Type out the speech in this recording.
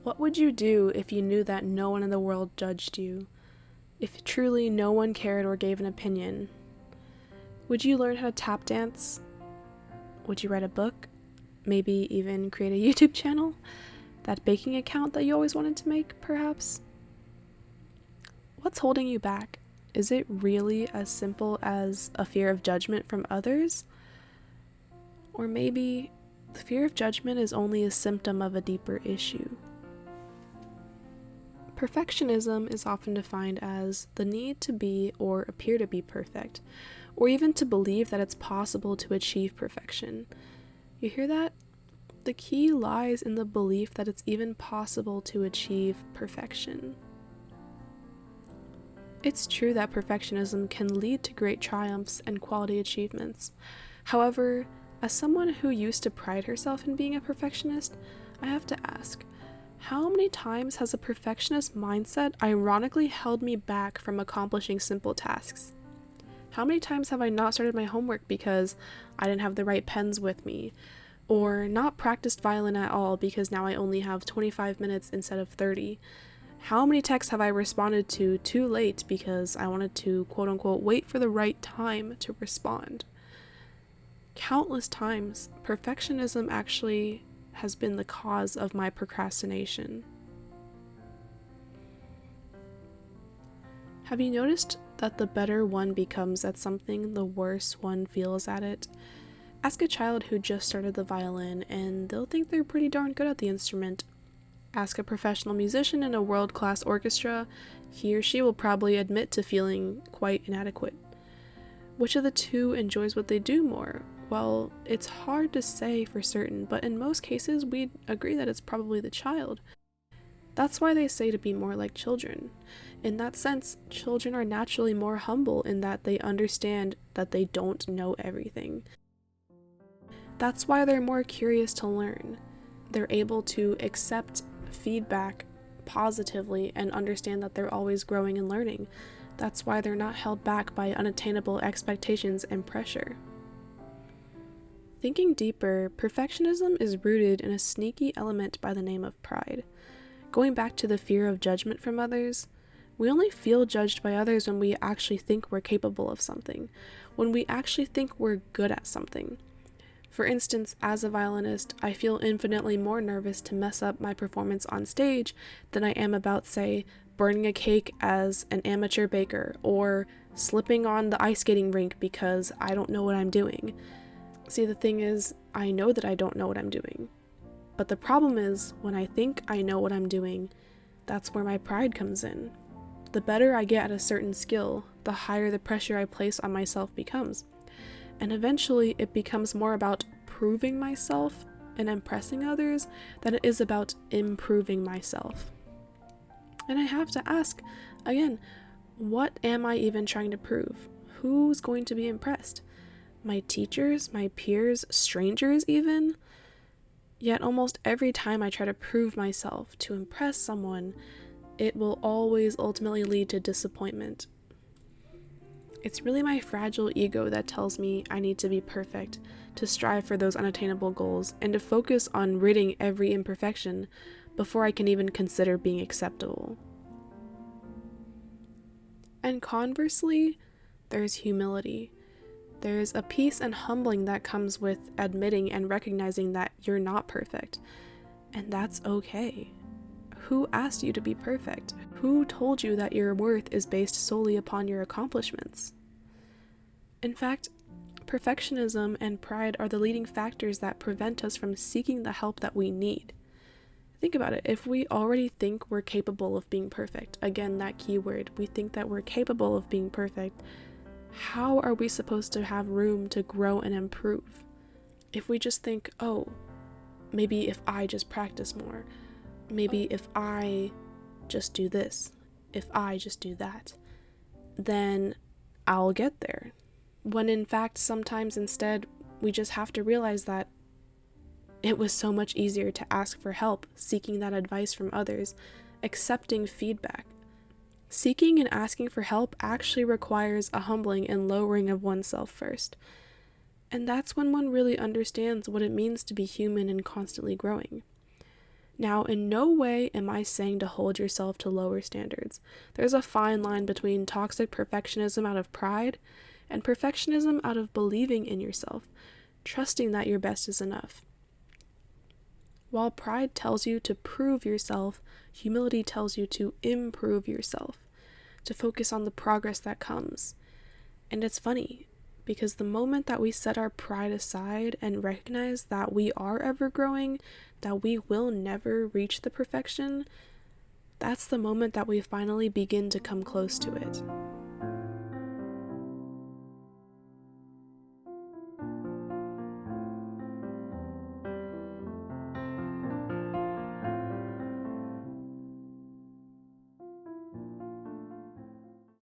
What would you do if you knew that no one in the world judged you? If truly no one cared or gave an opinion? Would you learn how to tap dance? Would you write a book? Maybe even create a YouTube channel? That baking account that you always wanted to make, perhaps? What's holding you back? Is it really as simple as a fear of judgment from others? Or maybe the fear of judgment is only a symptom of a deeper issue. Perfectionism is often defined as the need to be or appear to be perfect, or even to believe that it's possible to achieve perfection. You hear that? The key lies in the belief that it's even possible to achieve perfection. It's true that perfectionism can lead to great triumphs and quality achievements. However, as someone who used to pride herself in being a perfectionist, I have to ask, how many times has a perfectionist mindset ironically held me back from accomplishing simple tasks? How many times have I not started my homework because I didn't have the right pens with me? Or not practiced violin at all because now I only have 25 minutes instead of 30? How many texts have I responded to too late because I wanted to quote-unquote wait for the right time to respond? Countless times, perfectionism actually has been the cause of my procrastination. Have you noticed that the better one becomes at something, the worse one feels at it? Ask a child who just started the violin, and they'll think they're pretty darn good at the instrument. Ask a professional musician in a world-class orchestra, he or she will probably admit to feeling quite inadequate. Which of the two enjoys what they do more? Well, it's hard to say for certain, but in most cases, we'd agree that it's probably the child. That's why they say to be more like children. In that sense, children are naturally more humble in that they understand that they don't know everything. That's why they're more curious to learn. They're able to accept feedback positively and understand that they're always growing and learning. That's why they're not held back by unattainable expectations and pressure. Thinking deeper, perfectionism is rooted in a sneaky element by the name of pride. Going back to the fear of judgment from others, we only feel judged by others when we actually think we're capable of something, when we actually think we're good at something. For instance, as a violinist, I feel infinitely more nervous to mess up my performance on stage than I am about, say, burning a cake as an amateur baker, or slipping on the ice skating rink because I don't know what I'm doing. See, the thing is, I know that I don't know what I'm doing. But the problem is, when I think I know what I'm doing, that's where my pride comes in. The better I get at a certain skill, the higher the pressure I place on myself becomes. And eventually, it becomes more about proving myself and impressing others than it is about improving myself. And I have to ask, again, what am I even trying to prove? Who's going to be impressed? My teachers, my peers, strangers even? Yet almost every time I try to prove myself, to impress someone, it will always ultimately lead to disappointment. It's really my fragile ego that tells me I need to be perfect, to strive for those unattainable goals, and to focus on ridding every imperfection before I can even consider being acceptable. And conversely, there's humility. There's a peace and humbling that comes with admitting and recognizing that you're not perfect. And that's okay. Who asked you to be perfect? Who told you that your worth is based solely upon your accomplishments? In fact, perfectionism and pride are the leading factors that prevent us from seeking the help that we need. Think about it. If we already think we're capable of being perfect, again, that key word, we think that we're capable of being perfect, how are we supposed to have room to grow and improve? If we just think, oh, maybe if I just practice more, maybe if I just do this, if I just do that, then I'll get there. When in fact, sometimes instead, we just have to realize that it was so much easier to ask for help, seeking that advice from others, accepting feedback. Seeking and asking for help actually requires a humbling and lowering of oneself first. And that's when one really understands what it means to be human and constantly growing. Now, in no way am I saying to hold yourself to lower standards. There's a fine line between toxic perfectionism out of pride and perfectionism out of believing in yourself, trusting that your best is enough. While pride tells you to prove yourself, humility tells you to improve yourself, to focus on the progress that comes. And it's funny, because the moment that we set our pride aside and recognize that we are ever growing, that we will never reach the perfection, that's the moment that we finally begin to come close to it.